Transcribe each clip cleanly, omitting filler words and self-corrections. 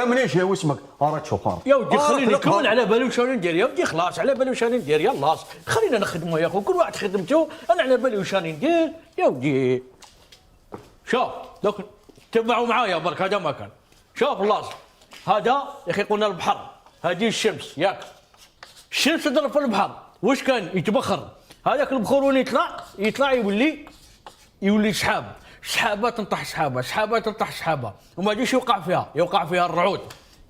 فهمنيش يا واسمك راك شوفار يا ودي خليني نكمل على بالي واش راني ندير. يا ودي خلاص على بالي واش راني ندير. يلا خلينا نخدموا يا اخو، كل واحد خدمته، انا على بالي واش راني ندير. يا ودي شوف دوك تبعوا معايا برك. هذا ما كان شوف اللاص هذا يا اخي، قلنا البحر، هذه الشمس ياك، الشمس تضرب في البحر واش كان يتبخر، هذاك البخور وين يطلع يولي سحاب، سحابه تنطح سحابه، سحابه تنطح سحابه، وما يجيش يوقع فيها الرعود.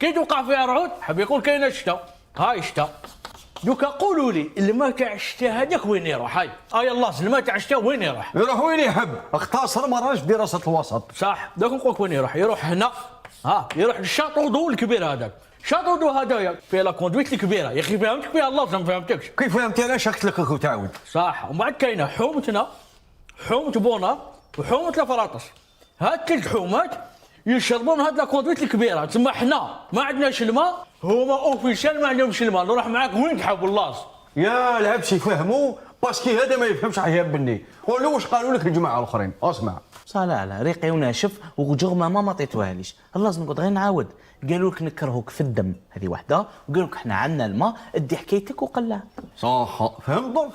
كي توقع فيها الرعود حاب يقول كاين الشتاء. هاي الشتاء دوكا قولوا لي الماء تاع الشتاء هذاك وين يروح؟ هاي يلا الماء تاع الشتاء وين يروح؟ يروح وين يحب، اختصر ما راهش في دراسه الوسط. صح دوك نقول لك وين يروح هنا. يروح للشاطئ دو الكبير هذاك، شاطئ دو هذايا فيها لا كوندويت الكبيره يا اخي، فهمتك فيها الله ما فهمتكش. كيف فهمت انا شكت لك وتعاود. صح. ومن بعد كاينه حومتنا، حومه بونا وحومه لافراطس، هاد الثلاث حومات يشربون هاد لا كوندويت الكبيره. تسمى حنا ما عندناش الماء، هما اوفيسيال ما عندهمش الماء، نروح معاك وين تحب اللاص. يا العبسي فهموا باسكي هذا ما يفهمش عياب بني. قولوا واش قالوا لك الجماعه الاخرين. اسمع لا ريقي وناشف وجغمه ما عطيتوهاليش، لازم نقعد غير نعاود. قالوا لك نكرهوك في الدم، هذه وحده، وقالوا لك احنا عندنا الماء، ادي حكايتك وقلع. صح فهمت درك.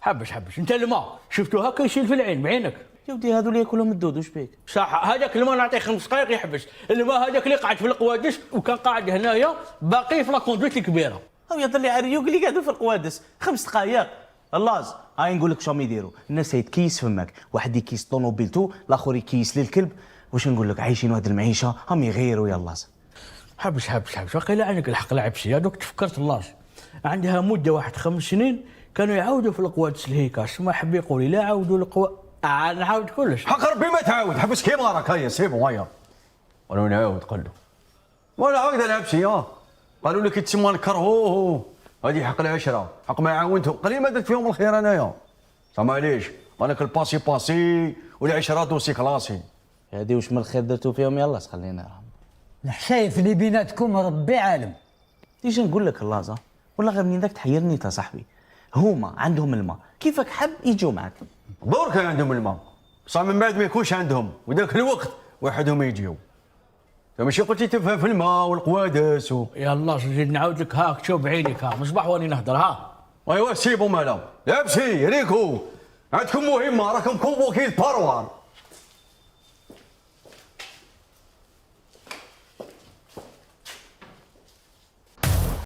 حبش انت الماء شفتوها هكا يشيل في العين بعينك. يا ودي هذو اللي ياكلهم الدود واش بيك؟ صح. هذاك الماء نعطيه 5 دقائق يحبس، الماء هذاك اللي قاعد في القوادس وكان قاعد هنايا باقي في لاكوندويت الكبيره. او يظل لي عريوق اللي قاعدوا في القوادس 5 دقائق. اللاز هاي نقول لك شلون يديروا الناس، يتكيس فمك، واحد يكيس طوموبيلتو، الاخر يكيس للكلب. واش نقول لك، عايشين هذه المعيشه هم يغيروا. يلا حبش وقيل عندك الحق العبسي. هذوك تفكرت الله عندها مده واحد 5 سنين كانوا يعاودوا في القوادس الهيكاس، ما حب يقول لي لا عاودوا نعاود كلش. حق ربي ما تعاود، حبس كيما راك. هيا سيبو هيا ولا نعاود قلو ولا عاود العبسي. قالوا لك تسمى نكرهوه، هذه حق العشره، حق ما عاونته قليل ما درت فيهم الخير انايا. معليش انا الباسي والعشره دوسي كلاسي. هذه واش من الخير درتو فيهم. يلا خلينا الحشايف اللي بيناتكم ربي عالم. تيجي نقول لك اللازا والله غير منين ذاك تحيرني انت صاحبي. هما عندهم الماء كيفك حب يجوا معك، درك عندهم الماء، بصح من بعد ما يكونش عندهم وذاك الوقت وحدهم يجيو. ماشي قلتي تفهم في الماء والقوادس يلا نزيد نعاود لك. هاك شوف بعينك، مصباح واني نهضر. ايوا سيبو مالا لابسي ريكو، عندكم مهمه، راكم كونفوكي الباروار.